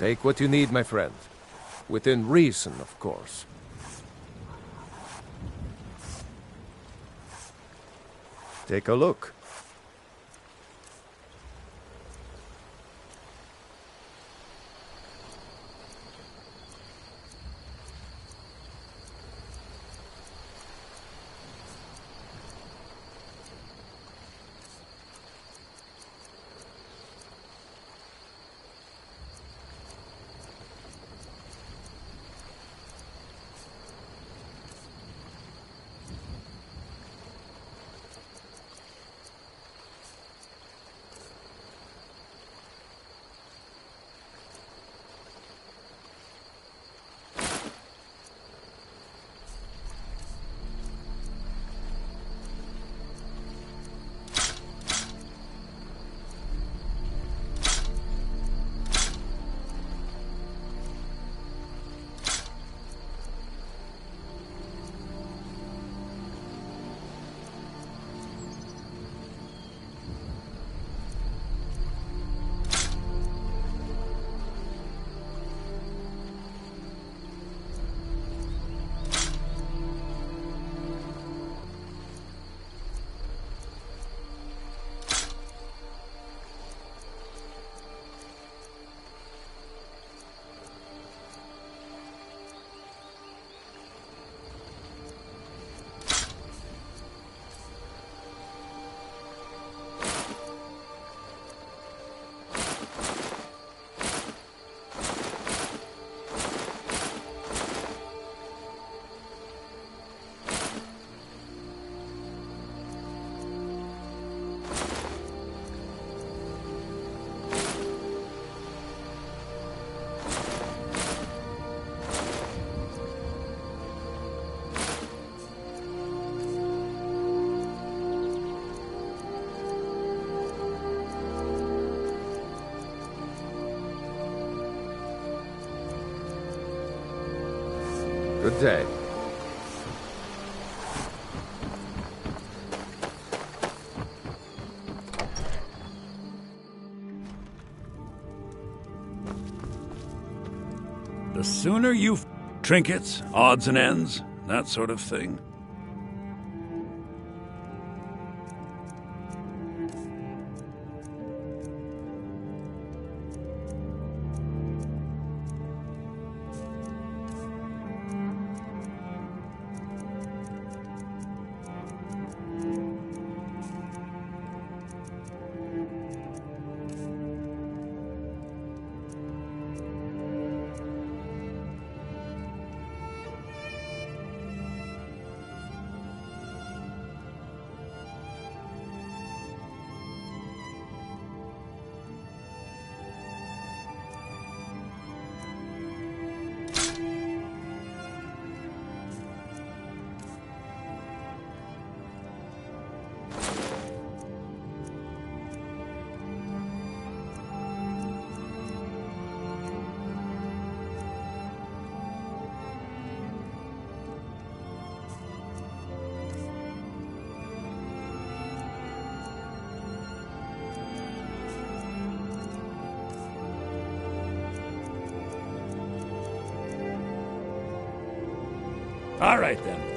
Take what you need, my friend. Within reason, of course. Take a look. Good day. The sooner you trinkets, odds and ends, that sort of thing. All right, then.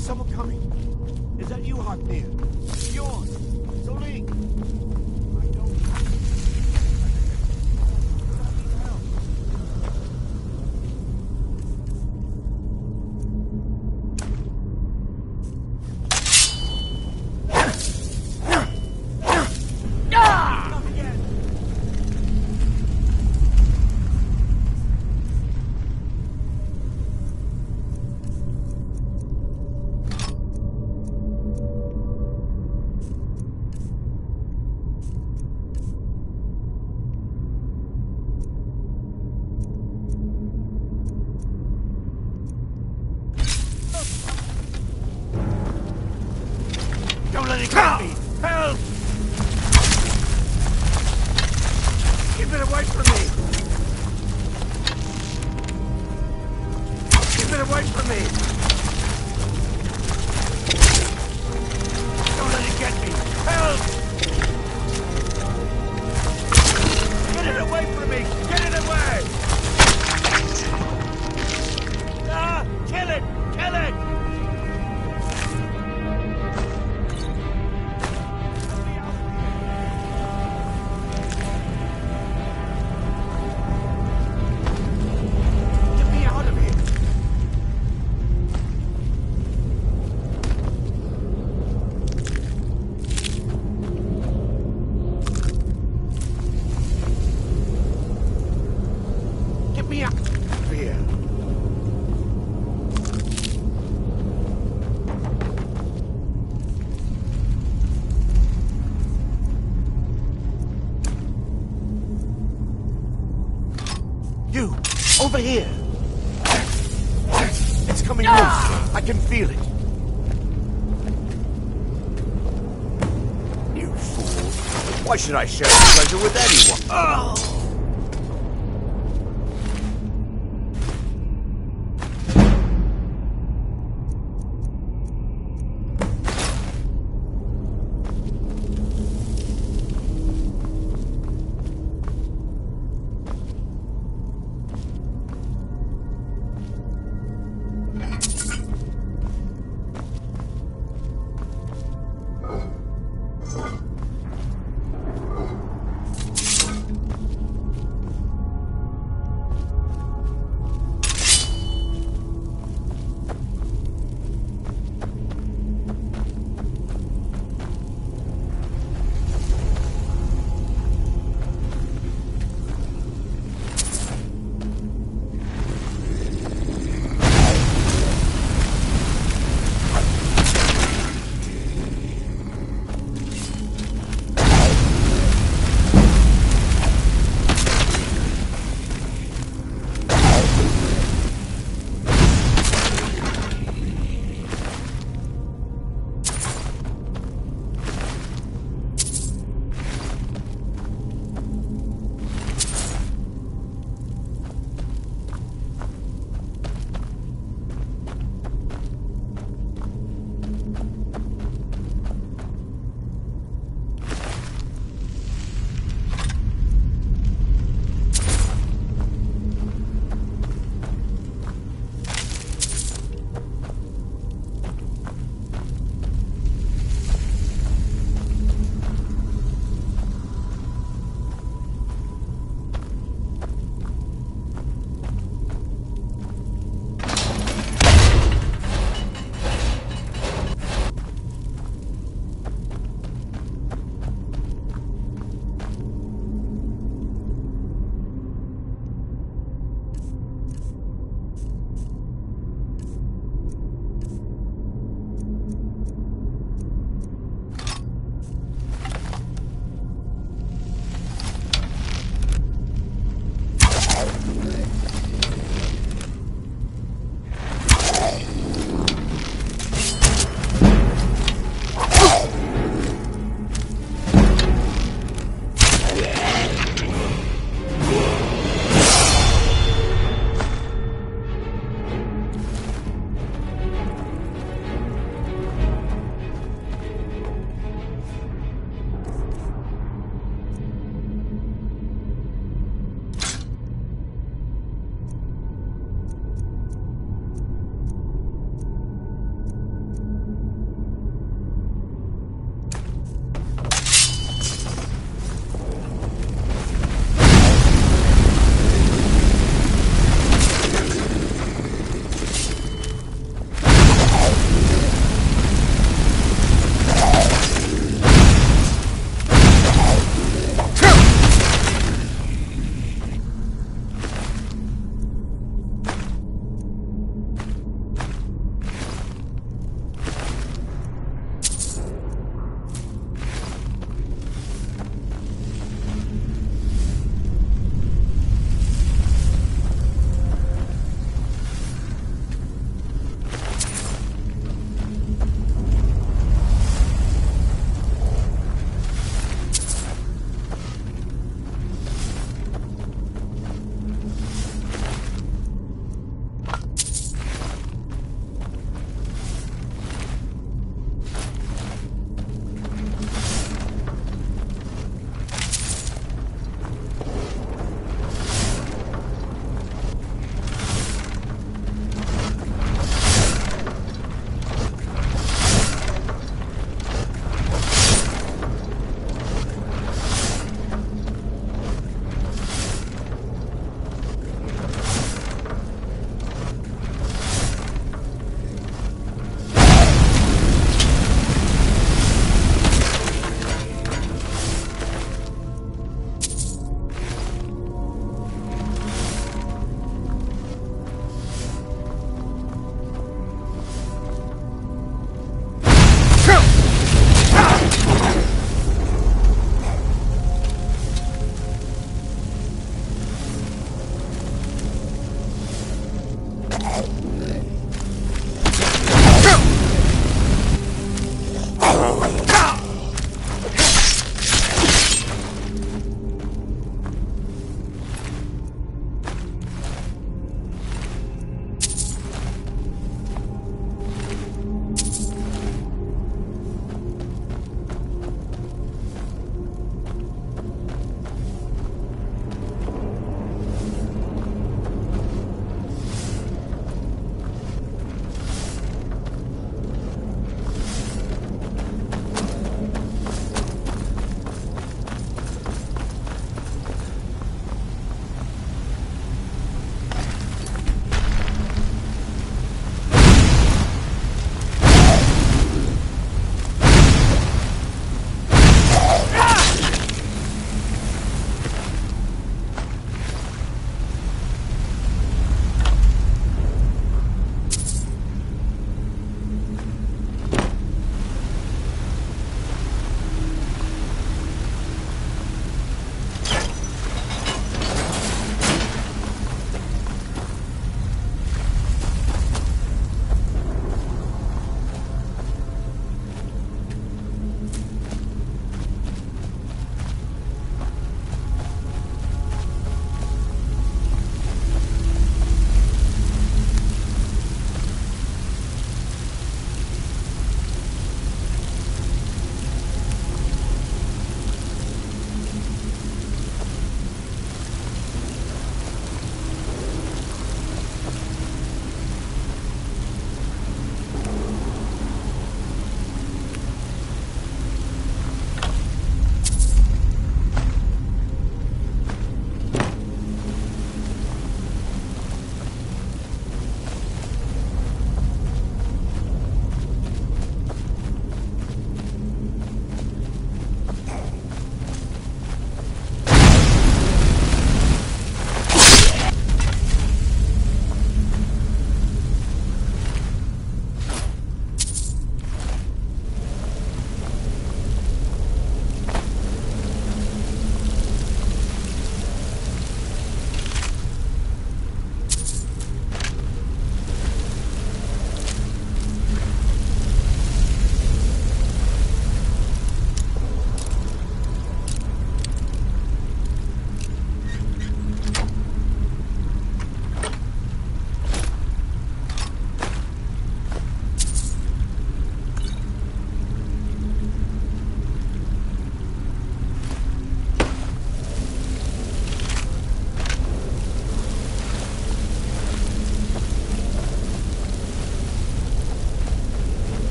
Is someone coming? Is that you, Harpneer? Bjorn? Soling? I don't know. I need help. Come again. Don't let it get me! Help! Keep it away from me! Keep it away from me! Don't let it get me! Help! Get it away from me! Get it away! Ah! Kill it! Kill it! Get me out of here! Get me out of here! You! Over here! It's coming loose! I can feel it! You fool! Why should I share this pleasure with anyone?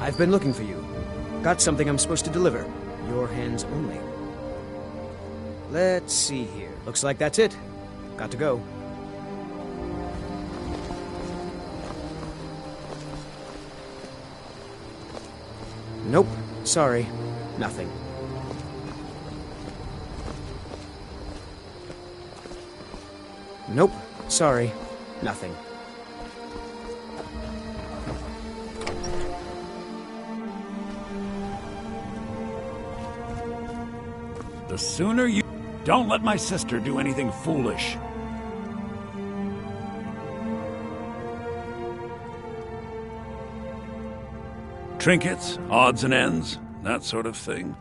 I've been looking for you. Got something I'm supposed to deliver. Your hands only. Let's see here. Looks like that's it. Got to go. Nope. Sorry. Nothing. Nope. Sorry. Nothing. The sooner you... Don't let my sister do anything foolish. Trinkets, odds and ends, that sort of thing.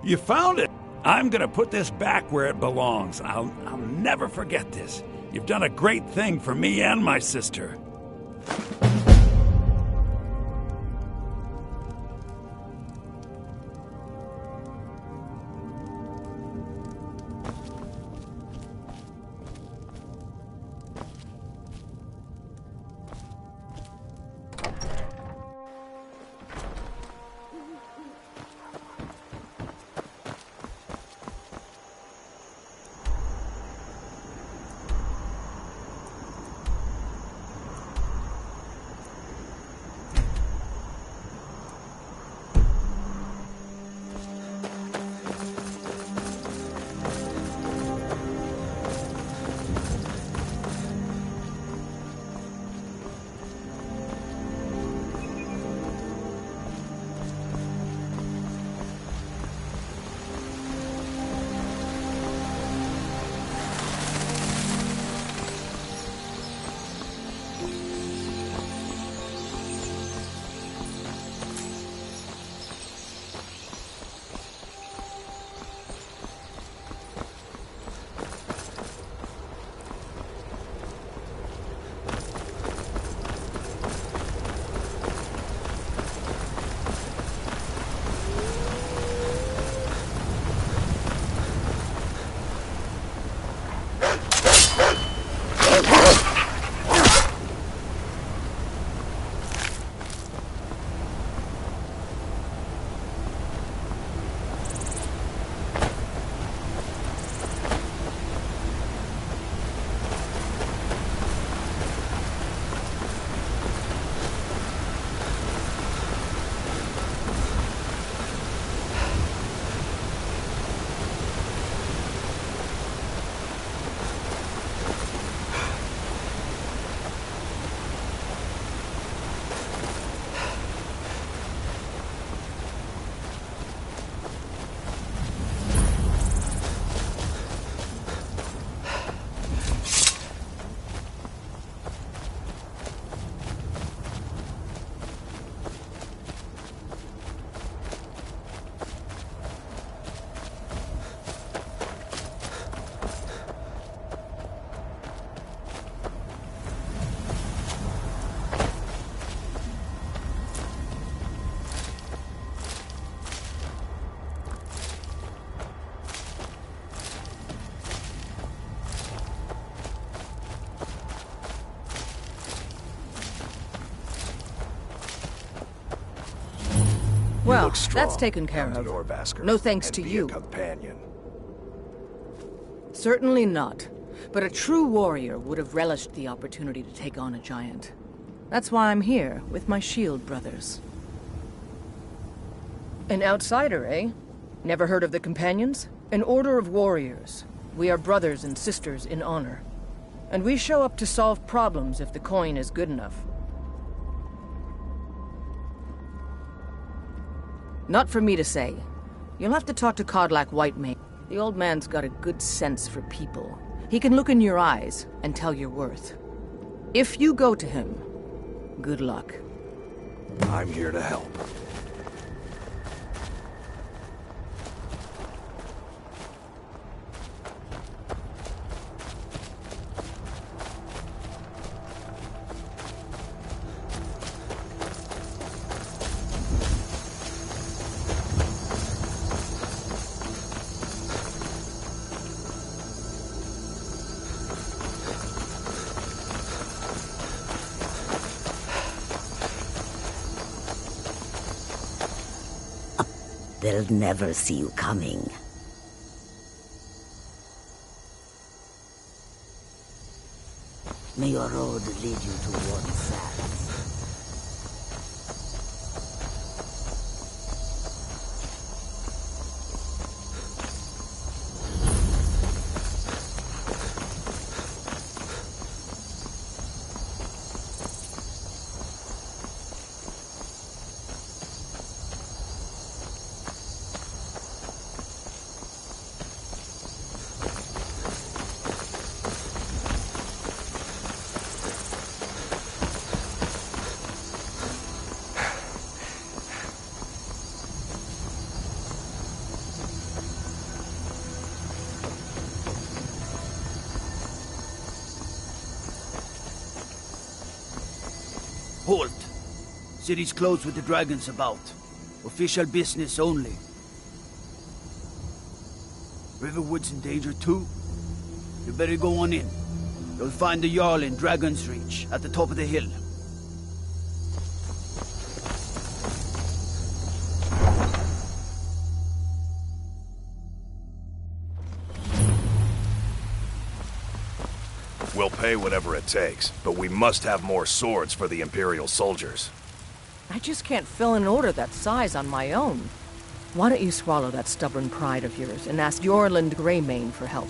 You found it! I'm gonna put this back where it belongs. I'll never forget this. You've done a great thing for me and my sister. Well, look strong. that's taken care Come to of. Yorvaskr No thanks and to be you. A companion. Certainly not. But a true warrior would have relished the opportunity to take on a giant. That's why I'm here, with my shield brothers. An outsider, eh? Never heard of the Companions? An order of warriors. We are brothers and sisters in honor. And we show up to solve problems if the coin is good enough. Not for me to say. You'll have to talk to Kodlak Whitemane. The old man's got a good sense for people. He can look in your eyes and tell your worth. If you go to him, good luck. I'm here to help. They'll never see you coming. May your road lead you toward sands. Halt! City's closed with the dragons about. Official business only. Riverwood's in danger too? You better go on in. You'll find the Jarl in Dragon's Reach, at the top of the hill. We'll pay whatever it takes, but we must have more swords for the Imperial soldiers. I just can't fill an order that size on my own. Why don't you swallow that stubborn pride of yours and ask Yorland Greymane for help?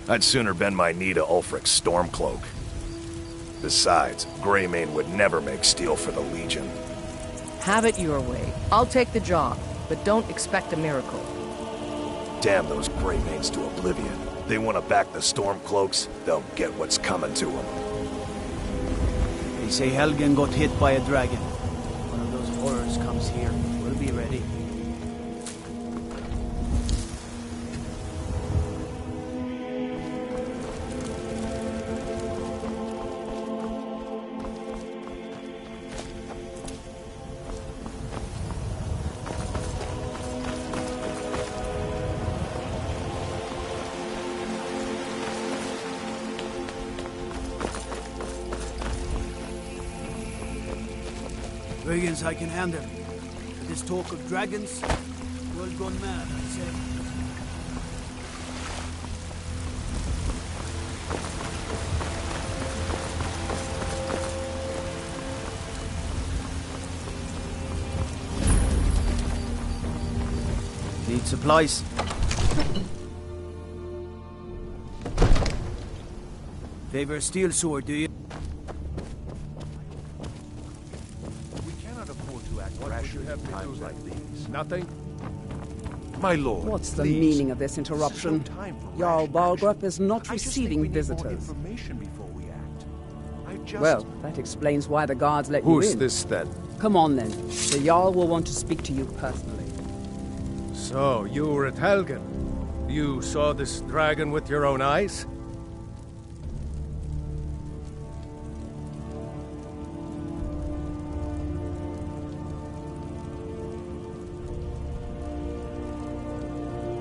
I'd sooner bend my knee to Ulfric's Stormcloak. Besides, Greymane would never make steel for the Legion. Have it your way. I'll take the job, but don't expect a miracle. Damn those Greymanes to oblivion. They want to back the Stormcloaks, they'll get what's coming to them. They say Helgen got hit by a dragon. One of those horrors comes here. We'll be ready. Dragons I can handle. But this talk of dragons, world gone mad, I say. Need supplies? Favor a steel sword, do you? Nothing? My lord, What's the please. meaning of this interruption? This is no time for Jarl rash Balgrup is not I just think we receiving need more visitors. information before we act. I just... Well, that explains why the guards let Who's you in. this then? Come on then. The Jarl will want to speak to you personally. So, you were at Helgen. You saw this dragon with your own eyes?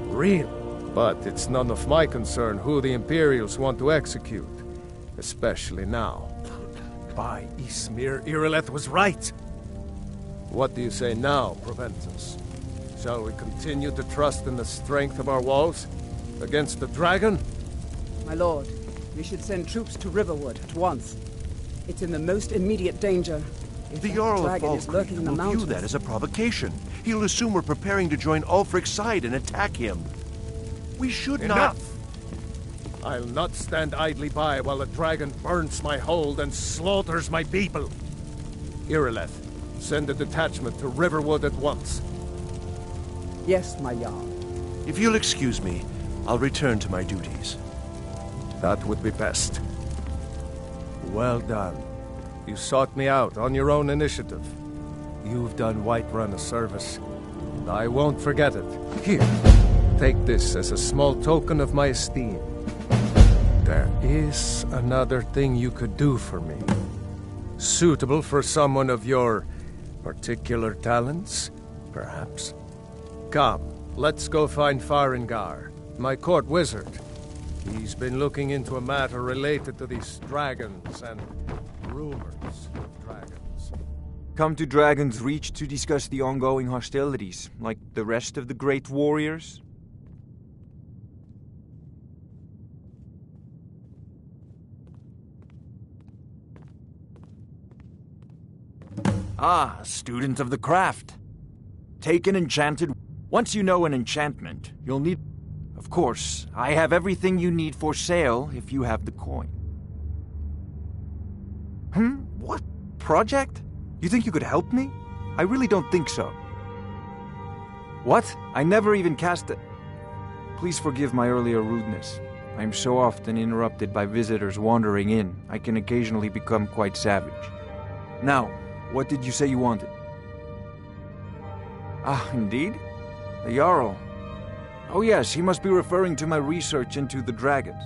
Real. But it's none of my concern who the Imperials want to execute. Especially now. By Ismir, Irileth was right. What do you say now, Proventus? Shall we continue to trust in the strength of our walls? Against the dragon? My lord, we should send troops to Riverwood at once. It's in the most immediate danger. If The that Jarl of dragon is lurking in the Falkreath will mountains. view that as a provocation. He'll assume we're preparing to join Ulfric's side and attack him. We should Enough! not... I'll not stand idly by while the dragon burns my hold and slaughters my people. Irileth, send a detachment to Riverwood at once. Yes, my Jarl. If you'll excuse me, I'll return to my duties. That would be best. Well done. You sought me out on your own initiative. You've done Whiterun a service. I won't forget it. Here, take this as a small token of my esteem. There is another thing you could do for me. Suitable for someone of your particular talents, perhaps. Come, let's go find Farengar, my court wizard. He's been looking into a matter related to these dragons and rumors of dragons. Come to Dragon's Reach to discuss the ongoing hostilities, like the rest of the great warriors? Ah, student of the craft. Take an enchanted... Once you know an enchantment, you'll need... Of course, I have everything you need for sale if you have the coin. What? Project? You think you could help me? I really don't think so. What? I never even cast it. Please forgive my earlier rudeness. I am so often interrupted by visitors wandering in, I can occasionally become quite savage. Now, what did you say you wanted? Ah, indeed? The Jarl. Oh yes, he must be referring to my research into the dragons.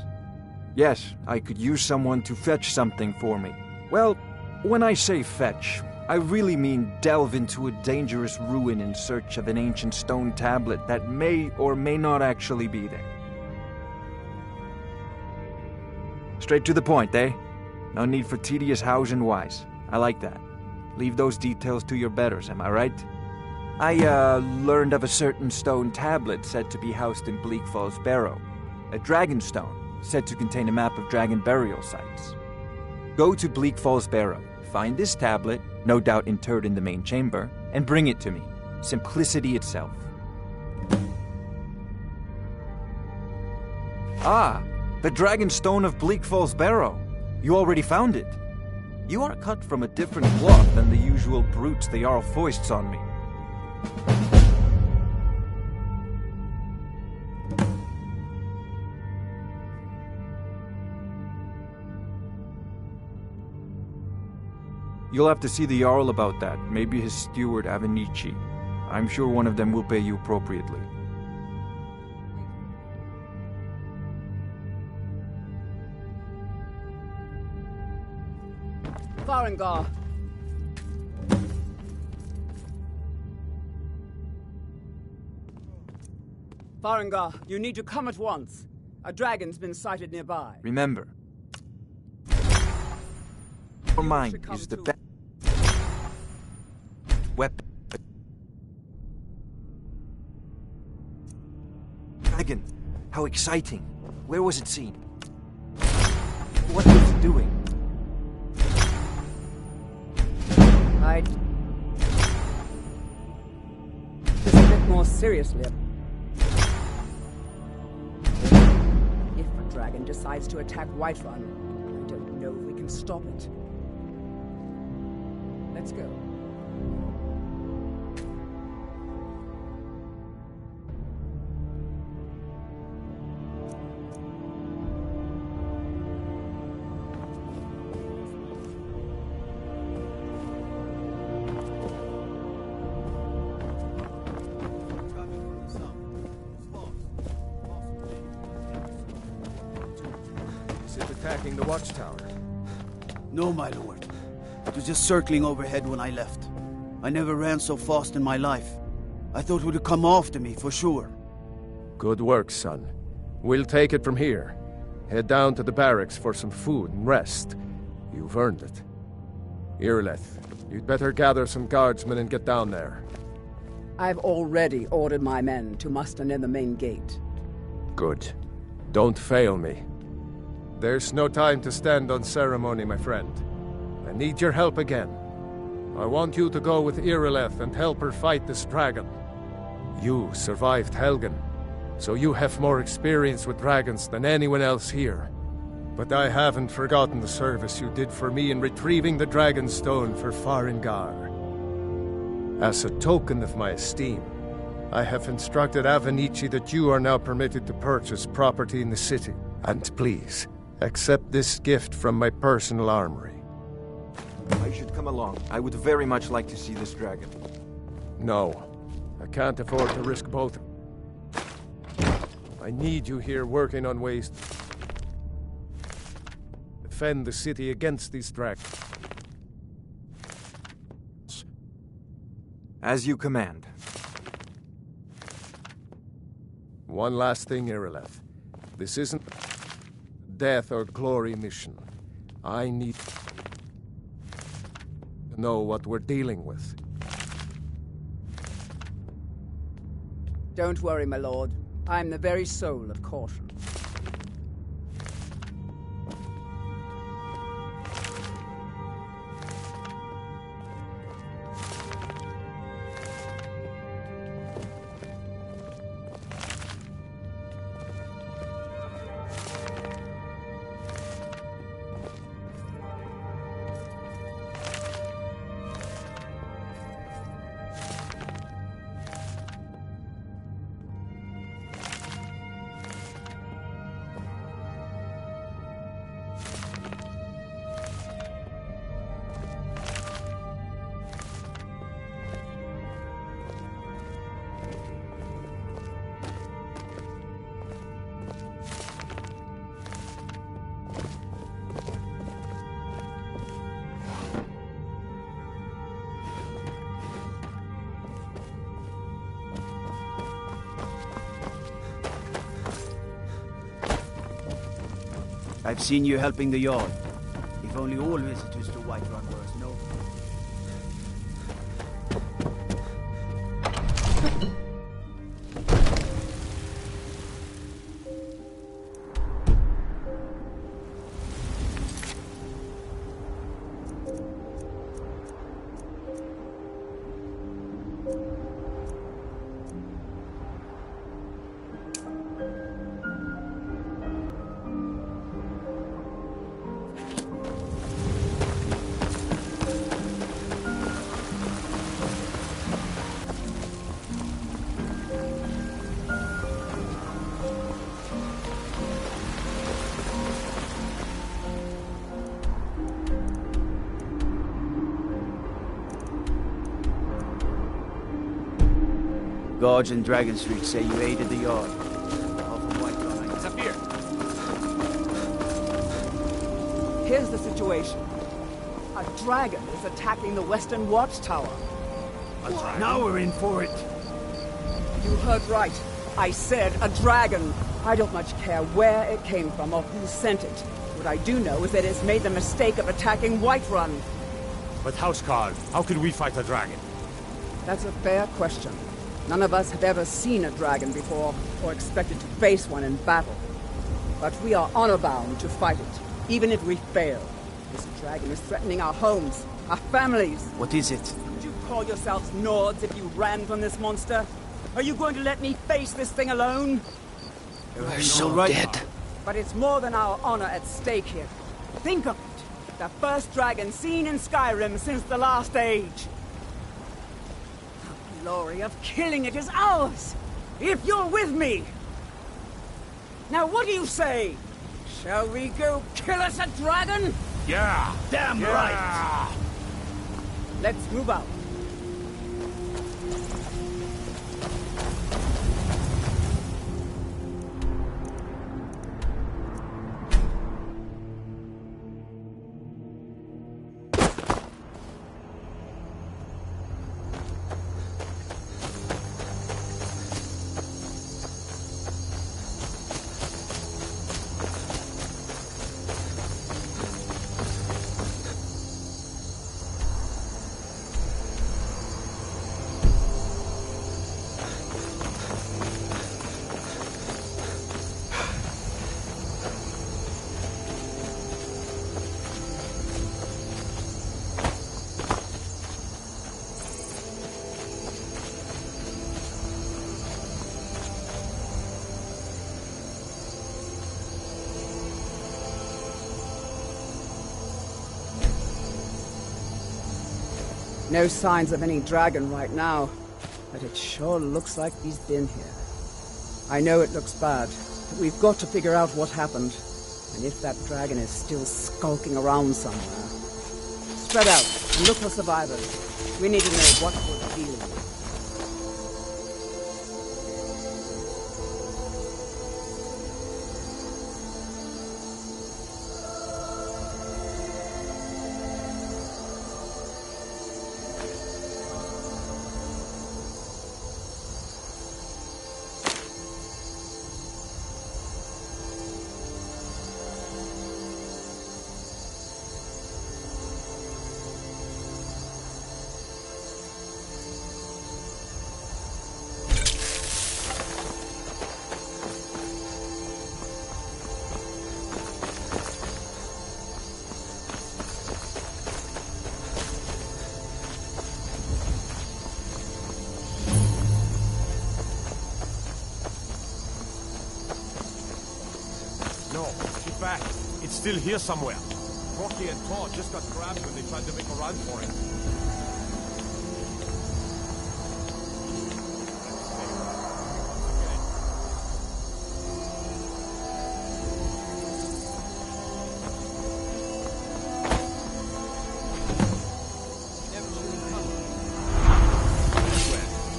Yes, I could use someone to fetch something for me. Well, when I say fetch, I really mean delve into a dangerous ruin in search of an ancient stone tablet that may or may not actually be there. Straight to the point, eh? No need for tedious hows and whys. I like that. Leave those details to your betters, am I right? I, learned of a certain stone tablet said to be housed in Bleak Falls Barrow. A dragon stone, said to contain a map of dragon burial sites. Go to Bleak Falls Barrow, find this tablet, no doubt interred in the main chamber, and bring it to me. Simplicity itself. Ah, the dragon stone of Bleak Falls Barrow. You already found it. You are cut from a different cloth than the usual brutes the Jarl foists on me. You'll have to see the Jarl about that, maybe his steward Avenici. I'm sure one of them will pay you appropriately. Farengar. Farengar, you need to come at once. A dragon's been sighted nearby. Remember, your mind is the best weapon. Dragon, how exciting. Where was it seen? What was it doing? This a bit more seriously. If a dragon decides to attack Whiterun, I don't know if we can stop it. Let's go. Attacking the watchtower. No, my lord. It was just circling overhead when I left. I never ran so fast in my life. I thought it would have come after me, for sure. Good work, son. We'll take it from here. Head down to the barracks for some food and rest. You've earned it. Irileth, you'd better gather some guardsmen and get down there. I've already ordered my men to muster near the main gate. Good. Don't fail me. There's no time to stand on ceremony, my friend. I need your help again. I want you to go with Irileth and help her fight this dragon. You survived Helgen, so you have more experience with dragons than anyone else here. But I haven't forgotten the service you did for me in retrieving the Dragon Stone for Farengar. As a token of my esteem, I have instructed Avenici that you are now permitted to purchase property in the city. And please, accept this gift from my personal armory. I should come along. I would very much like to see this dragon. No, I can't afford to risk both. I need you here working on ways to defend the city against these dragons. As you command. One last thing, Irileth. This isn't a death or glory mission. I need to know what we're dealing with. Don't worry, my lord. I'm the very soul of caution. I've seen you helping the Jarl. If only all visitors to Whiterun were as noble. Guards in Dragon Street say you aided the Jarl. Here's the situation. A dragon is attacking the Western Watchtower. Now we're in for it. You heard right. I said a dragon. I don't much care where it came from or who sent it. What I do know is that it's made the mistake of attacking Whiterun. But Housecarl, how can we fight a dragon? That's a fair question. None of us have ever seen a dragon before, or expected to face one in battle. But we are honor-bound to fight it, even if we fail. This dragon is threatening our homes, our families. What is it? Would you call yourselves Nords if you ran from this monster? Are you going to let me face this thing alone? We're so dead. But it's more than our honor at stake here. Think of it. The first dragon seen in Skyrim since the last age. The glory of killing it is ours, if you're with me. Now what do you say? Shall we go kill us a dragon? Yeah! Damn right! Let's move out. No signs of any dragon right now, but it sure looks like he's been here. I know it looks bad, but we've got to figure out what happened, and if that dragon is still skulking around somewhere. Spread out and look for survivors. We need to know what we're dealing with. Back. It's still here somewhere. Rocky and Todd just got grabbed when they tried to make a run for it.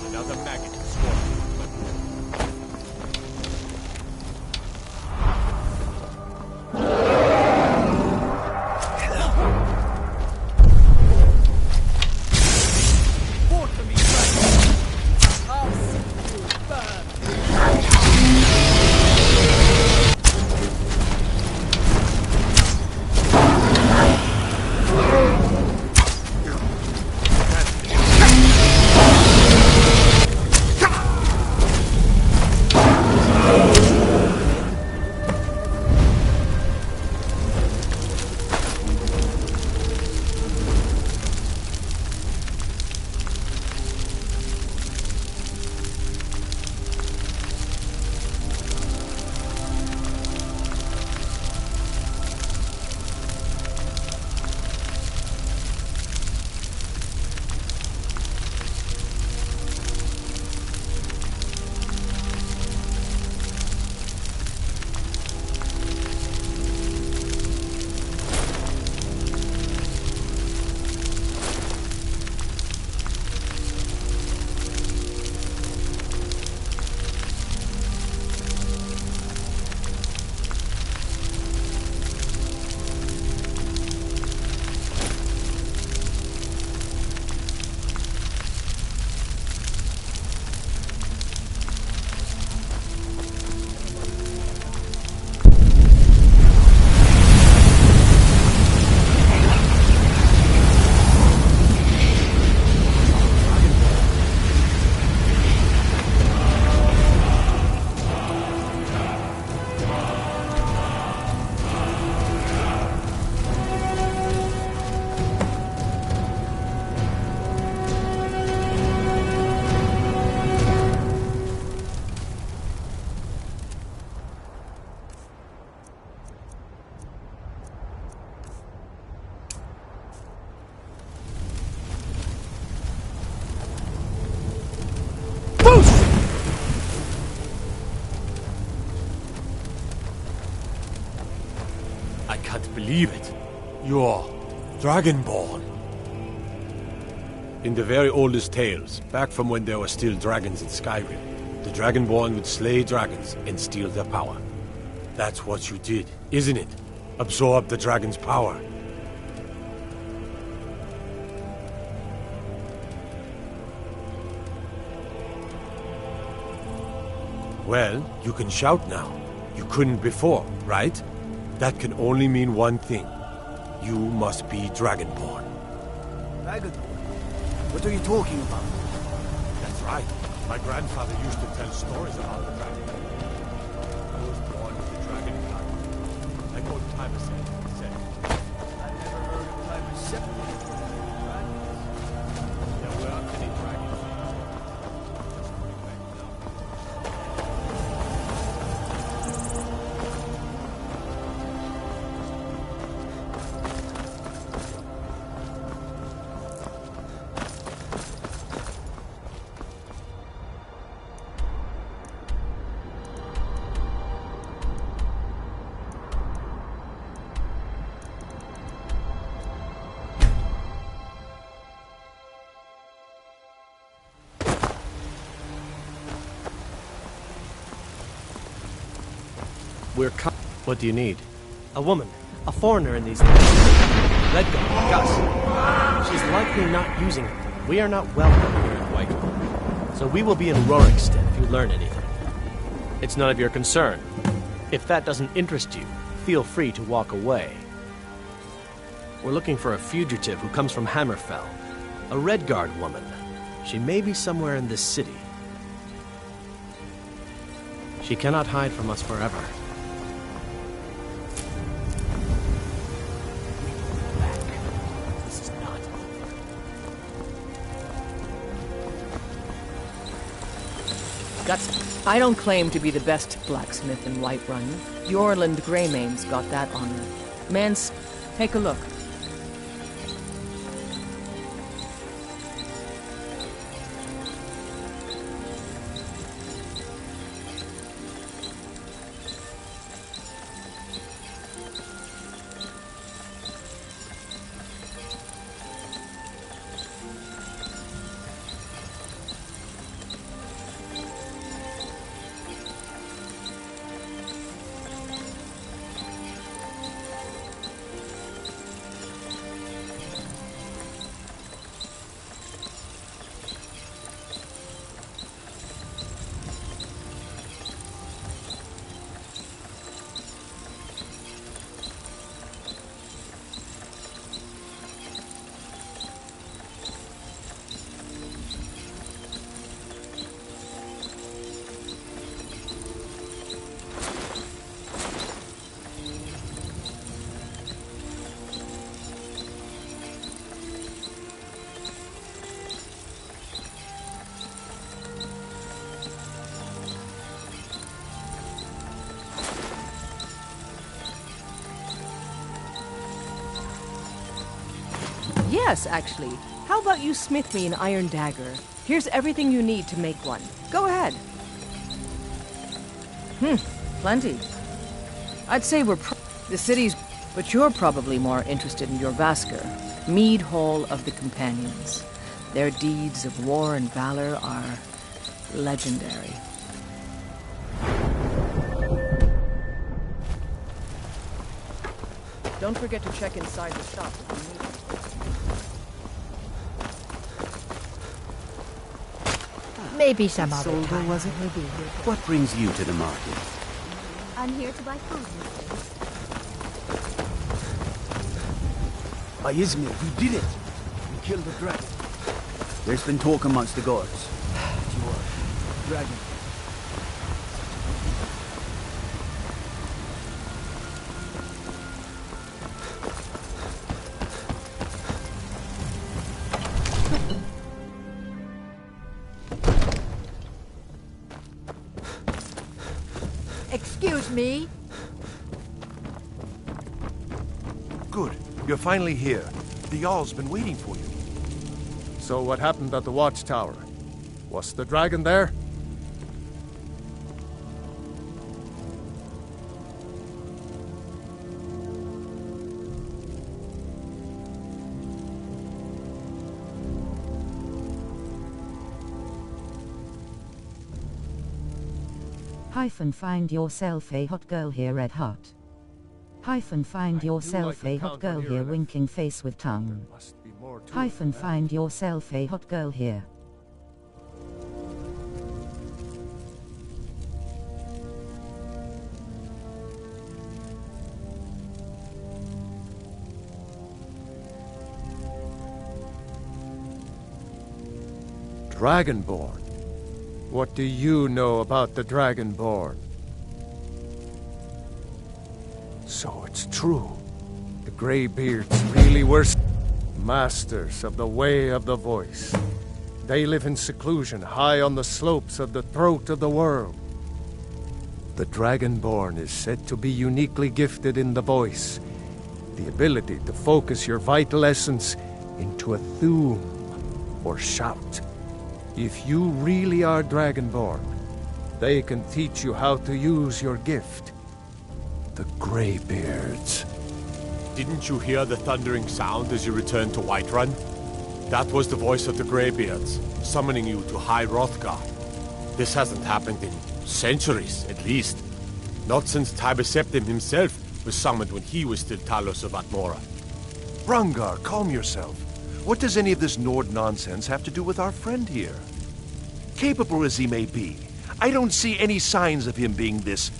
Another maggot swarming. I can't believe it. You're Dragonborn. In the very oldest tales, back from when there were still dragons in Skyrim, the Dragonborn would slay dragons and steal their power. That's what you did, isn't it? Absorb the dragon's power. Well, you can shout now. You couldn't before, right? That can only mean one thing. You must be Dragonborn. Dragonborn? What are you talking about? That's right. My grandfather used to tell stories about the dragon. I was born with the dragon blood. Like old timers said. I've never heard of timers separated from dragons. There were many dragons. Just putting back now. What do you need? A woman. A foreigner in these lands. Redguard, Gus. She's likely not using it. We are not welcome here in Whiterun. So we will be in Rorikstead if you learn anything. It's none of your concern. If that doesn't interest you, feel free to walk away. We're looking for a fugitive who comes from Hammerfell. A Redguard woman. She may be somewhere in this city. She cannot hide from us forever. Guts, I don't claim to be the best blacksmith in Whiterun. Yorland Greymane's got that honor. Mans, take a look. Yes, actually. How about you smith me an iron dagger? Here's everything you need to make one. Go ahead. Plenty. I'd say the city's... But you're probably more interested in your Vasker, Mead Hall of the Companions. Their deeds of war and valor are legendary. Don't forget to check inside the shop if you need it. Maybe some other Soldo, time. was it? Maybe. What brings you to the market? I'm here to buy food these days. Ismir, you did it! You killed the dragon. There's been talk amongst the guards. You are dragon. Excuse me? Good. You're finally here. The Jarl's been waiting for you. So what happened at the watchtower? Was the dragon there? Find yourself a hot girl here, red heart. Find yourself a hot girl here, winking face with tongue. Find yourself a hot girl here. Dragonborn? What do you know about the Dragonborn? So it's true. The Greybeards really were masters of the way of the voice. They live in seclusion high on the slopes of the throat of the world. The Dragonborn is said to be uniquely gifted in the voice, the ability to focus your vital essence into a thum or shout. If you really are Dragonborn, they can teach you how to use your gift. The Greybeards. Didn't you hear the thundering sound as you returned to Whiterun? That was the voice of the Greybeards, summoning you to High Hrothgar. This hasn't happened in centuries, at least. Not since Tiber Septim himself was summoned when he was still Talos of Atmora. Brungar, calm yourself. What does any of this Nord nonsense have to do with our friend here? Capable as he may be, I don't see any signs of him being this,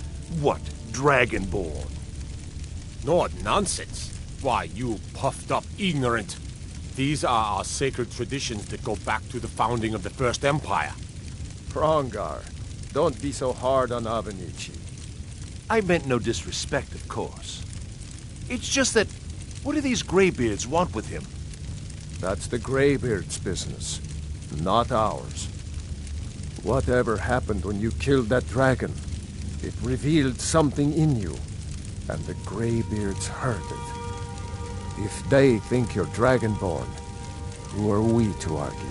Dragonborn. Nord nonsense? Why, you puffed up ignorant. These are our sacred traditions that go back to the founding of the First Empire. Brongar, don't be so hard on Avenici. I meant no disrespect, of course. It's just that, what do these Greybeards want with him? That's the Greybeards' business, not ours. Whatever happened when you killed that dragon, it revealed something in you, and the Greybeards heard it. If they think you're Dragonborn, who are we to argue?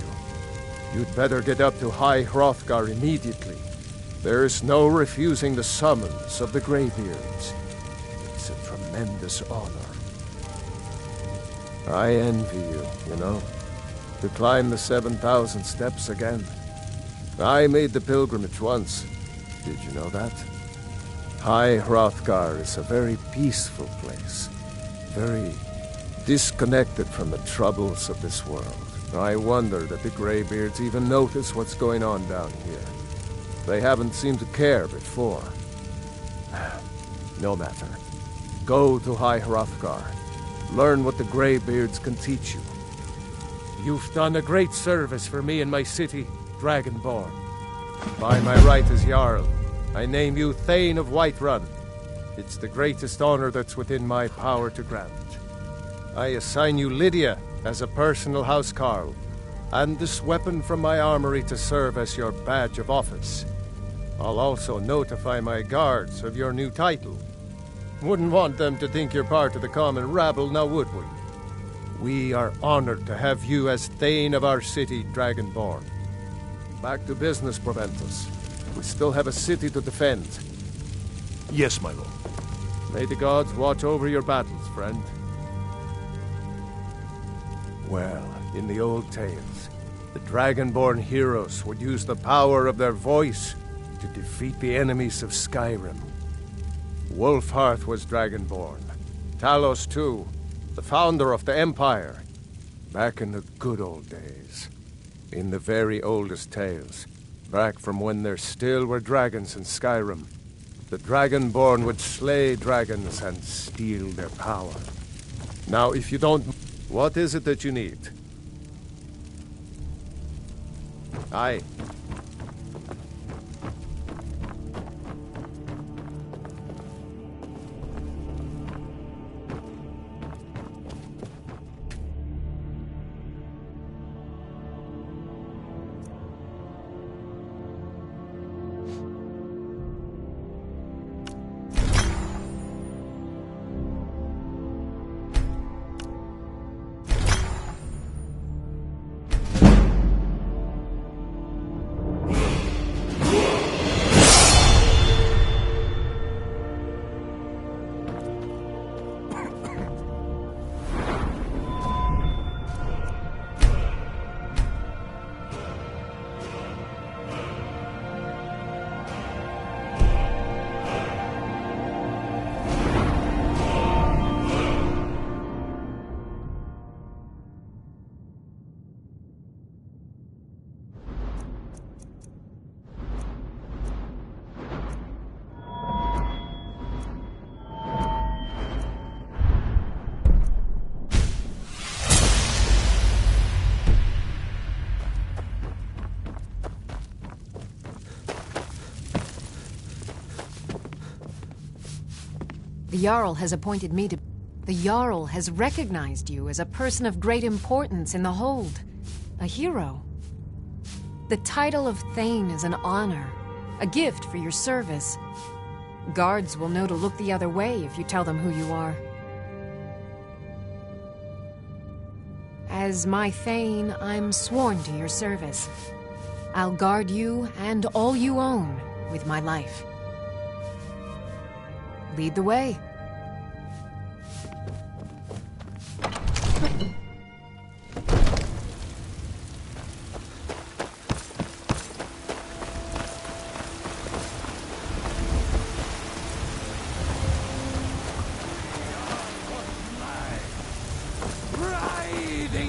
You'd better get up to High Hrothgar immediately. There's no refusing the summons of the Greybeards. It's a tremendous honor. I envy you, you know, to climb the 7,000 steps again. I made the pilgrimage once. Did you know that? High Hrothgar is a very peaceful place. Very disconnected from the troubles of this world. I wonder that the Greybeards even notice what's going on down here. They haven't seemed to care before. No matter. Go to High Hrothgar. Learn what the Greybeards can teach you. You've done a great service for me and my city, Dragonborn. By my right as Jarl, I name you Thane of Whiterun. It's the greatest honor that's within my power to grant. I assign you Lydia as a personal housecarl, and this weapon from my armory to serve as your badge of office. I'll also notify my guards of your new title. Wouldn't want them to think you're part of the common rabble, now would we? We are honored to have you as Thane of our city, Dragonborn. Back to business, Proventus. We still have a city to defend. Yes, my lord. May the gods watch over your battles, friend. Well, in the old tales, the Dragonborn heroes would use the power of their voice to defeat the enemies of Skyrim. Wolfhearth was Dragonborn. Talos, too, the founder of the Empire. Back in the good old days. In the very oldest tales, back from when there still were dragons in Skyrim, the Dragonborn would slay dragons and steal their power. Now, if you don't... What is it that you need? Aye. The Jarl has appointed me to... The Jarl has recognized you as a person of great importance in the Hold. A hero. The title of Thane is an honor. A gift for your service. Guards will know to look the other way if you tell them who you are. As my Thane, I'm sworn to your service. I'll guard you and all you own with my life. Lead the way.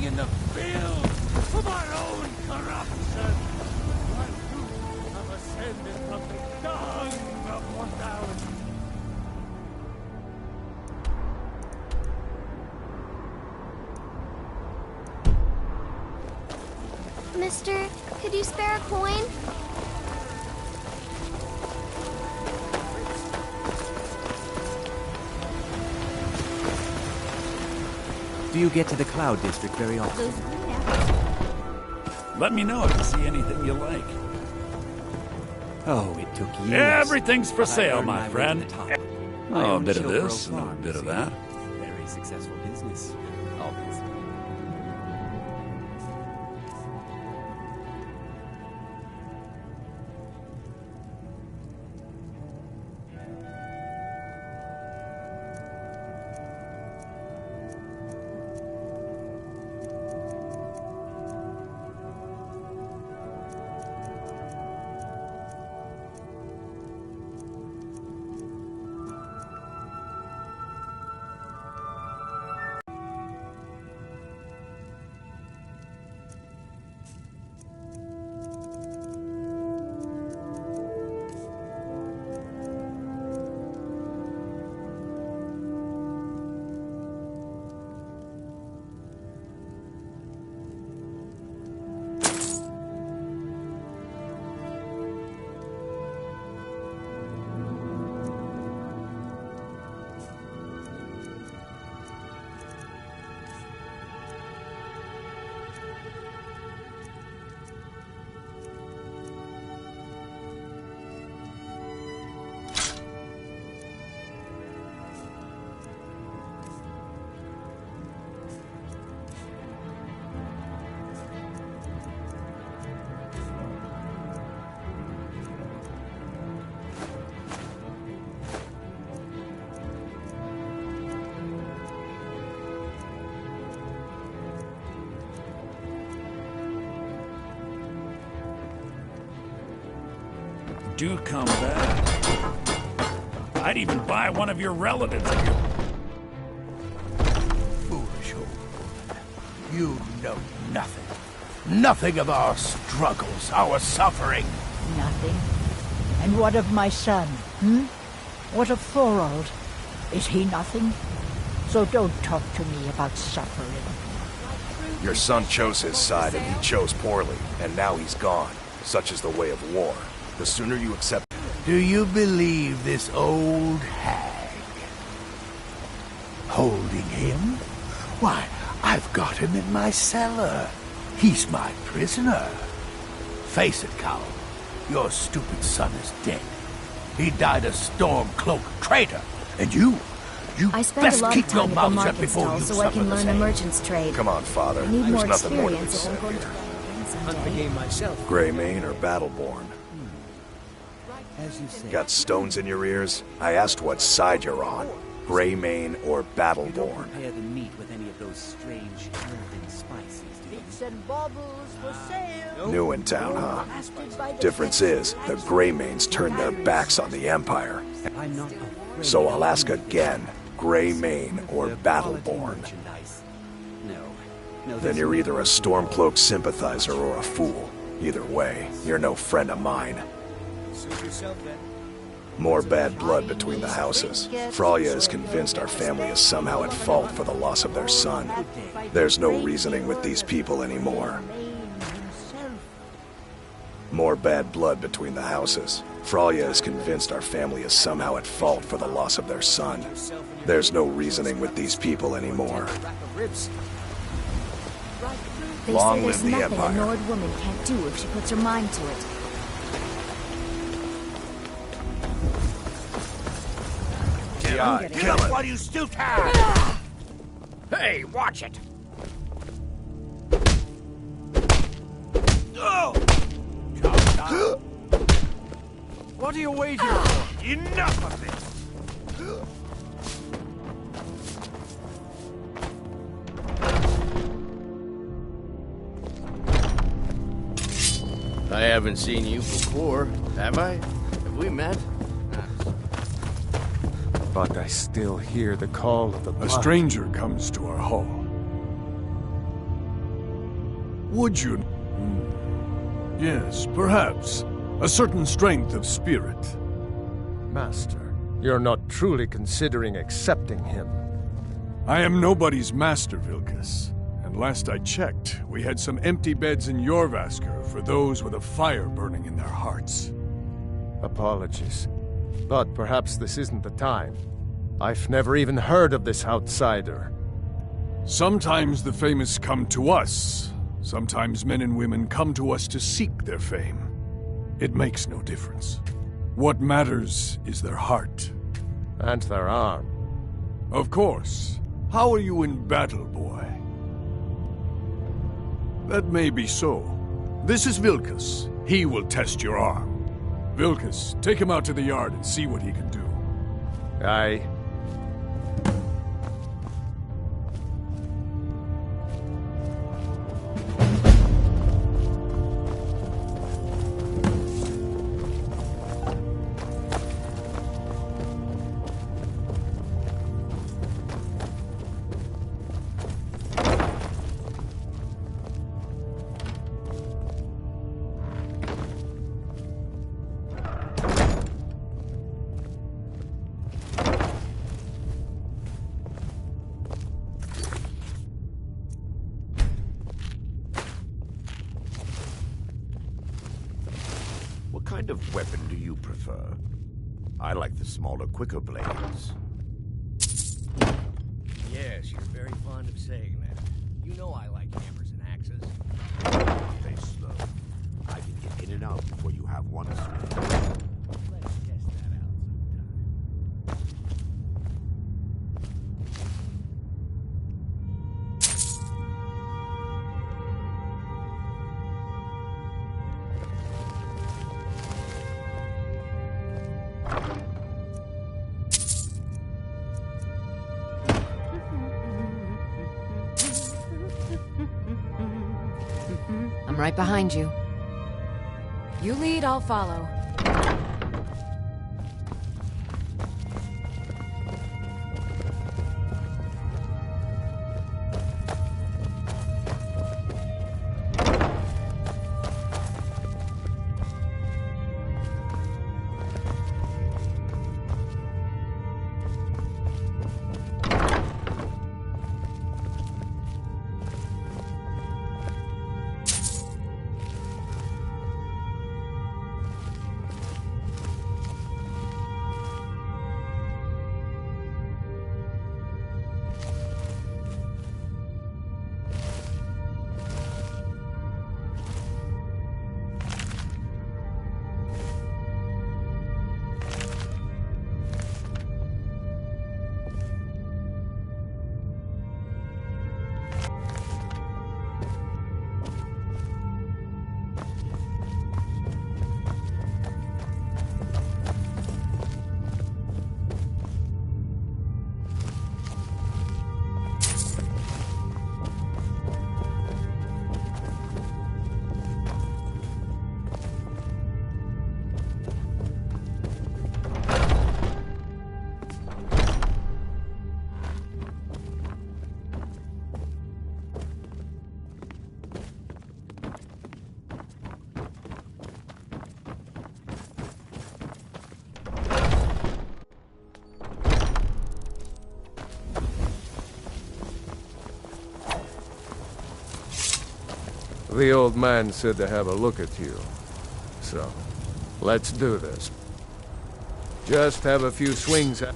in the field of our own corruption. While you have ascended from the dung of 1,000. Mister, could you spare a coin? Do you get to the Cloud District very often? Let me know if you see anything you like. Oh, it took years. Everything's for But I sale, earned my way to friend. the top. Oh, I a own bit of Chilbro this and a Farm, bit of see? that. Very successful business, obviously. Do come back. I'd even buy one of your relatives if you... Foolish old woman. You know nothing. Nothing of our struggles, our suffering. Nothing. And what of my son, What of Thorold? Is he nothing? So don't talk to me about suffering. Your son chose his side, and he chose poorly, and now he's gone. Such is the way of war. The sooner you accept... Do you believe this old hag? Holding him? Why, I've got him in my cellar. He's my prisoner. Face it, Cowell. Your stupid son is dead. He died a Stormcloak traitor. And you I spend a best lot keep of your time at the mouth shut market before stall you so I suffer can the learn the same. merchant's trade. Come on, Father. I need There's more nothing more to be experience if said I'm going here. to play again Hunt the someday. game myself. Greymane or Battleborn? As you say. Got stones in your ears? I asked what side you're on. Greymane or Don't Battleborn? prepare the meat with any of those strange elven spices, do you? Bits and baubles for sale. New in town, huh? Blasted by the Difference is, the Greymanes turned their backs on the Empire. I'm not afraid. So I'll ask again, Greymane or Battleborn? No, Then you're either a Stormcloak sympathizer or a fool. Either way, you're no friend of mine. Suit yourself then. More bad blood between the houses. Fralia is convinced our family is somehow at fault for the loss of their son. There's no reasoning with these people anymore. More bad blood between the houses. Fralia is convinced our family is somehow at fault for the loss of their son. There's no reasoning with these people anymore. Rack of ribs. They Long say live there's the nothing a Empire. Nord woman can't do if she puts her mind to it. Kill him! While you still can! Hey, watch it! Oh! What are you waiting for? Enough of this! I haven't seen you before, have I? Have we met? But I still hear the call of the A blood. stranger comes to our hall. Would you? Yes, perhaps. A certain strength of spirit. Master, you're not truly considering accepting him. I am nobody's master, Vilkas. And last I checked, we had some empty beds in Jorvaskr for those with a fire burning in their hearts. Apologies. But perhaps this isn't the time. I've never even heard of this outsider. Sometimes the famous come to us. Sometimes men and women come to us to seek their fame. It makes no difference. What matters is their heart. And their arm. Of course. How are you in battle, boy? That may be so. This is Vilkas. He will test your arm. Vilkas, take him out to the yard and see what he can do. Aye. What kind of weapon do you prefer? I like the smaller, quicker blades. Yes, you're very fond of saying that. You know I like hammers and axes. Stay slow. I can get in and out before you have one swing. Let's test that out sometime. I'm right behind you. You lead, I'll follow. The old man said to have a look at you. So, let's do this. Just have a few swings at...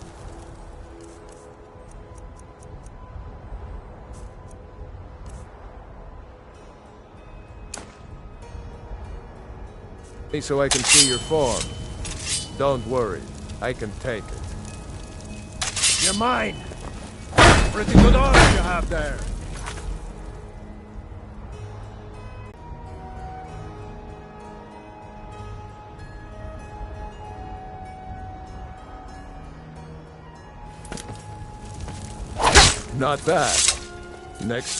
so I can see your form. Don't worry, I can take it. You're mine! Pretty good arm you have there. Not bad. Next